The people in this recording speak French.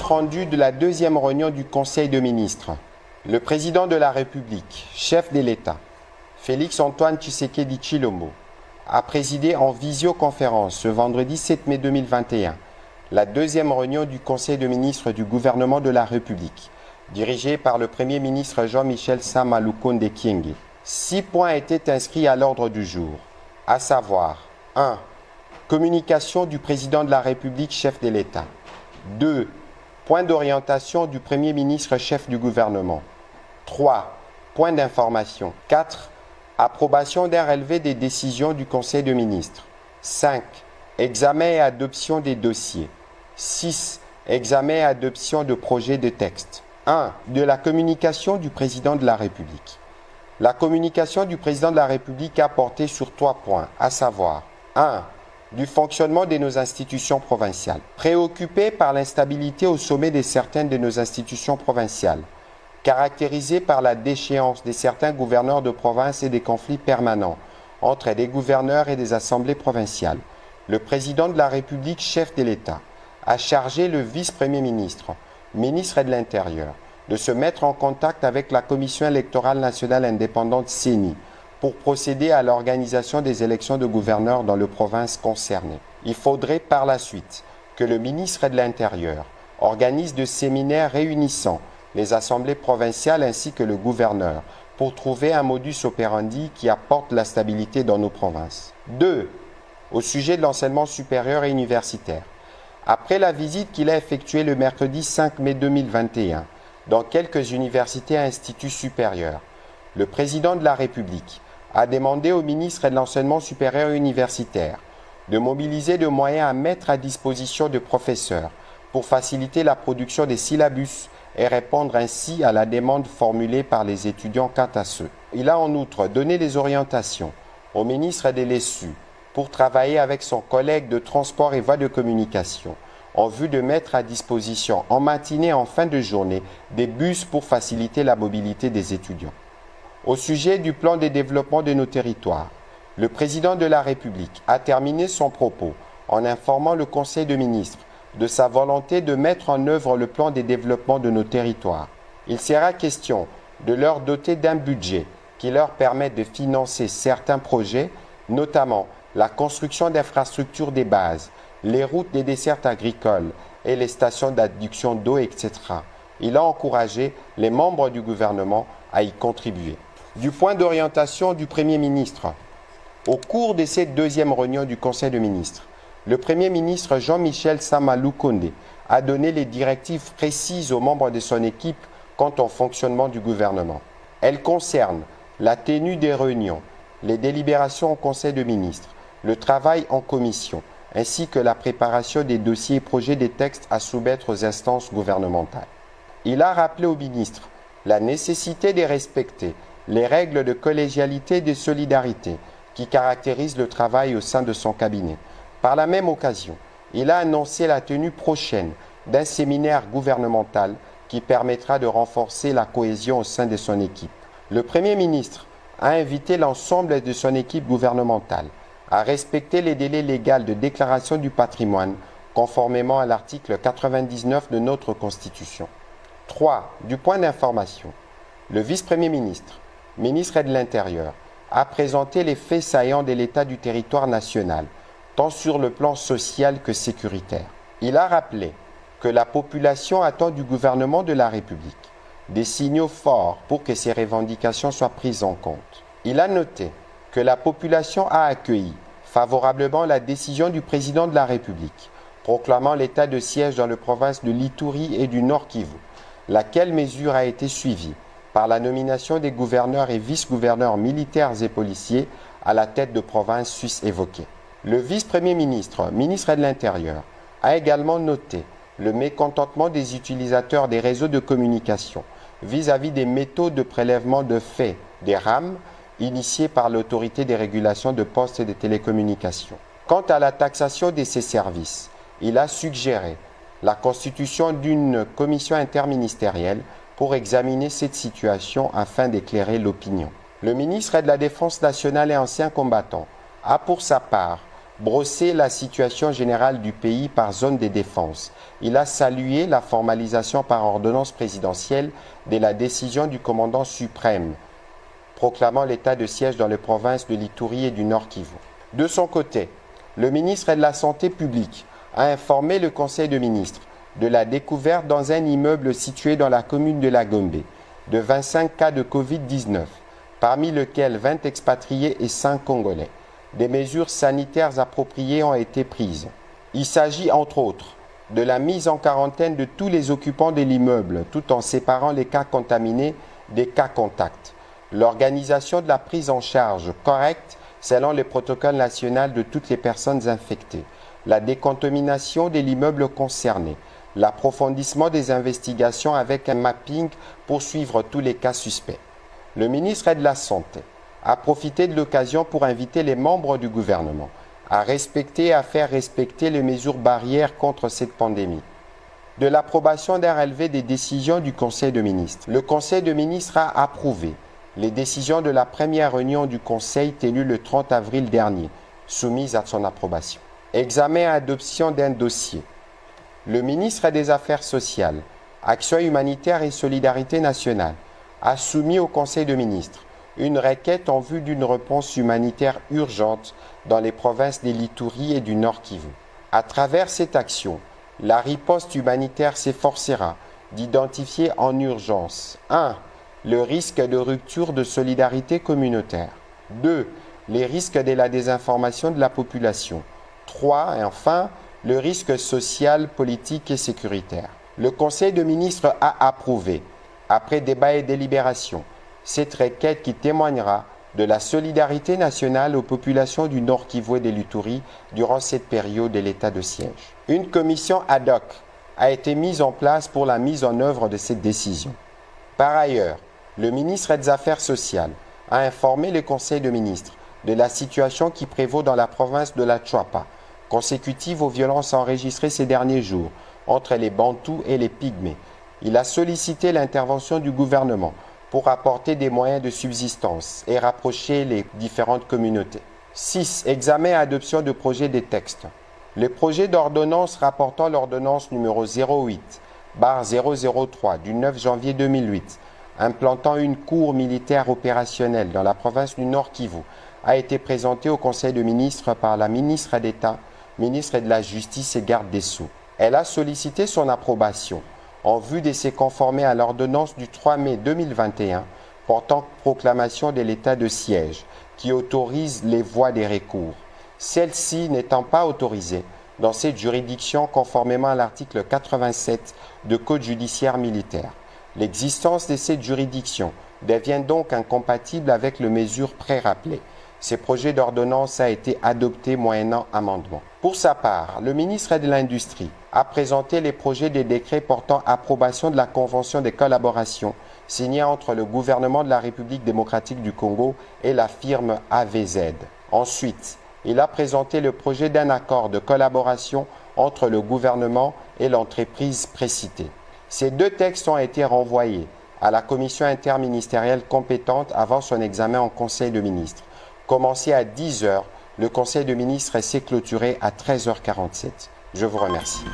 rendu de la deuxième réunion du Conseil de ministres. Le président de la République, chef de l'État, Félix-Antoine Tshisekedi Tshilombo, a présidé en visioconférence ce vendredi 7 mai 2021 la deuxième réunion du Conseil de ministres du gouvernement de la République, dirigé par le Premier ministre Jean-Michel Sama Lukonde Kyenge. 6 points étaient inscrits à l'ordre du jour, à savoir 1. Communication du président de la République, chef de l'État. 2. Point d'orientation du Premier ministre, chef du gouvernement. 3. Point d'information. 4. Approbation d'un relevé des décisions du Conseil de ministres. 5. Examen et adoption des dossiers. 6. Examen et adoption de projets de texte. 1. De la communication du président de la République. La communication du président de la République a porté sur 3 points, à savoir 1. Du fonctionnement de nos institutions provinciales. Préoccupé par l'instabilité au sommet de certaines de nos institutions provinciales, caractérisée par la déchéance de certains gouverneurs de province et des conflits permanents entre des gouverneurs et des assemblées provinciales, le président de la République, chef de l'État, a chargé le vice-premier ministre, ministre de l'Intérieur, de se mettre en contact avec la Commission électorale nationale indépendante CENI pour procéder à l'organisation des élections de gouverneurs dans les provinces concernées. Il faudrait par la suite que le ministre de l'Intérieur organise de séminaires réunissant les assemblées provinciales ainsi que le gouverneur pour trouver un modus operandi qui apporte la stabilité dans nos provinces. 2. Au sujet de l'enseignement supérieur et universitaire. Après la visite qu'il a effectuée le mercredi 5 mai 2021 dans quelques universités et instituts supérieurs, le président de la République a demandé au ministre de l'Enseignement supérieur et universitaire de mobiliser des moyens à mettre à disposition de professeurs pour faciliter la production des syllabus et répondre ainsi à la demande formulée par les étudiants quant à ceux. Il a en outre donné des orientations au ministre de l'ESU pour travailler avec son collègue de transport et voies de communication en vue de mettre à disposition en matinée et en fin de journée des bus pour faciliter la mobilité des étudiants. Au sujet du plan de développement de nos territoires, le président de la République a terminé son propos en informant le Conseil de ministres de sa volonté de mettre en œuvre le plan de développement de nos territoires. Il sera question de leur doter d'un budget qui leur permette de financer certains projets, notamment la construction d'infrastructures des bases, les routes des dessertes agricoles et les stations d'adduction d'eau, etc. Il a encouragé les membres du gouvernement à y contribuer. Du point d'orientation du Premier ministre, au cours de cette deuxième réunion du Conseil de ministres, le Premier ministre Jean-Michel Sama Lukonde a donné les directives précises aux membres de son équipe quant au fonctionnement du gouvernement. Elles concernent la tenue des réunions, les délibérations au Conseil de ministres, le travail en commission, ainsi que la préparation des dossiers et projets des textes à soumettre aux instances gouvernementales. Il a rappelé au ministre la nécessité de respecter les règles de collégialité et de solidarité qui caractérisent le travail au sein de son cabinet. Par la même occasion, il a annoncé la tenue prochaine d'un séminaire gouvernemental qui permettra de renforcer la cohésion au sein de son équipe. Le Premier ministre a invité l'ensemble de son équipe gouvernementale à respecter les délais légaux de déclaration du patrimoine conformément à l'article 99 de notre Constitution. 3. Du point d'information. Le vice-premier ministre, ministre de l'Intérieur, a présenté les faits saillants de l'état du territoire national, tant sur le plan social que sécuritaire. Il a rappelé que la population attend du gouvernement de la République des signaux forts pour que ces revendications soient prises en compte. Il a noté que la population a accueilli favorablement la décision du président de la République proclamant l'état de siège dans les provinces de l'Ituri et du Nord Kivu, laquelle mesure a été suivie par la nomination des gouverneurs et vice-gouverneurs militaires et policiers à la tête de provinces suisses évoquées. Le vice-premier ministre, ministre de l'Intérieur, a également noté le mécontentement des utilisateurs des réseaux de communication vis-à-vis des méthodes de prélèvement de faits des RAM initiées par l'autorité des régulations de postes et de télécommunications. Quant à la taxation de ces services, il a suggéré la constitution d'une commission interministérielle pour examiner cette situation afin d'éclairer l'opinion. Le ministre de la Défense nationale et ancien combattant a pour sa part brossé la situation générale du pays par zone de défense. Il a salué la formalisation par ordonnance présidentielle de la décision du commandant suprême proclamant l'état de siège dans les provinces de l'Ituri et du Nord Kivu. De son côté, le ministre de la Santé publique a informé le Conseil de ministres de la découverte dans un immeuble situé dans la commune de La Gombe de 25 cas de Covid-19, parmi lesquels 20 expatriés et 5 Congolais. Des mesures sanitaires appropriées ont été prises. Il s'agit entre autres de la mise en quarantaine de tous les occupants de l'immeuble tout en séparant les cas contaminés des cas contacts. L'organisation de la prise en charge correcte selon le protocole national de toutes les personnes infectées, la décontamination de l'immeuble concerné, l'approfondissement des investigations avec un mapping pour suivre tous les cas suspects. Le ministre de la Santé a profité de l'occasion pour inviter les membres du gouvernement à respecter et à faire respecter les mesures barrières contre cette pandémie. De l'approbation d'un relevé des décisions du Conseil de ministres. Le Conseil de ministres a approuvé les décisions de la première réunion du Conseil tenue le 30 avril dernier, soumises à son approbation. Examen et adoption d'un dossier. Le ministre des Affaires sociales, Action humanitaire et solidarité nationale a soumis au Conseil de ministres une requête en vue d'une réponse humanitaire urgente dans les provinces de l'Ituri et du Nord Kivu. À travers cette action, la riposte humanitaire s'efforcera d'identifier en urgence 1. Le risque de rupture de solidarité communautaire. 2. Les risques de la désinformation de la population. 3. Et enfin, le risque social, politique et sécuritaire. Le Conseil de ministres a approuvé, après débat et délibération, cette requête qui témoignera de la solidarité nationale aux populations du Nord Kivu et de l'Ituri durant cette période de l'état de siège. Une commission ad hoc a été mise en place pour la mise en œuvre de cette décision. Par ailleurs, le ministre des Affaires sociales a informé le Conseil de ministres de la situation qui prévaut dans la province de la Chuapa, consécutive aux violences enregistrées ces derniers jours entre les Bantous et les Pygmées. Il a sollicité l'intervention du gouvernement pour apporter des moyens de subsistance et rapprocher les différentes communautés. 6. Examen et adoption de projets de textes. Le projet d'ordonnance rapportant l'ordonnance numéro 08/003 du 9 janvier 2008 implantant une cour militaire opérationnelle dans la province du Nord Kivu a été présenté au Conseil de ministres par la ministre d'État, ministre de la Justice et garde des Sceaux. Elle a sollicité son approbation en vue de se conformer à l'ordonnance du 3 mai 2021 portant proclamation de l'état de siège qui autorise les voies des recours, celle-ci n'étant pas autorisée dans cette juridiction conformément à l'article 87 du Code judiciaire militaire. L'existence de cette juridiction devient donc incompatible avec les mesures pré-rappelées. Ce projet d'ordonnance a été adopté moyennant amendement. Pour sa part, le ministre de l'Industrie a présenté les projets de décrets portant approbation de la convention de collaboration signée entre le gouvernement de la République démocratique du Congo et la firme AVZ. Ensuite, il a présenté le projet d'un accord de collaboration entre le gouvernement et l'entreprise précitée. Ces deux textes ont été renvoyés à la commission interministérielle compétente avant son examen en Conseil de ministres. Commencé à 10 h, le Conseil de ministres s'est clôturé à 13 h 47. Je vous remercie.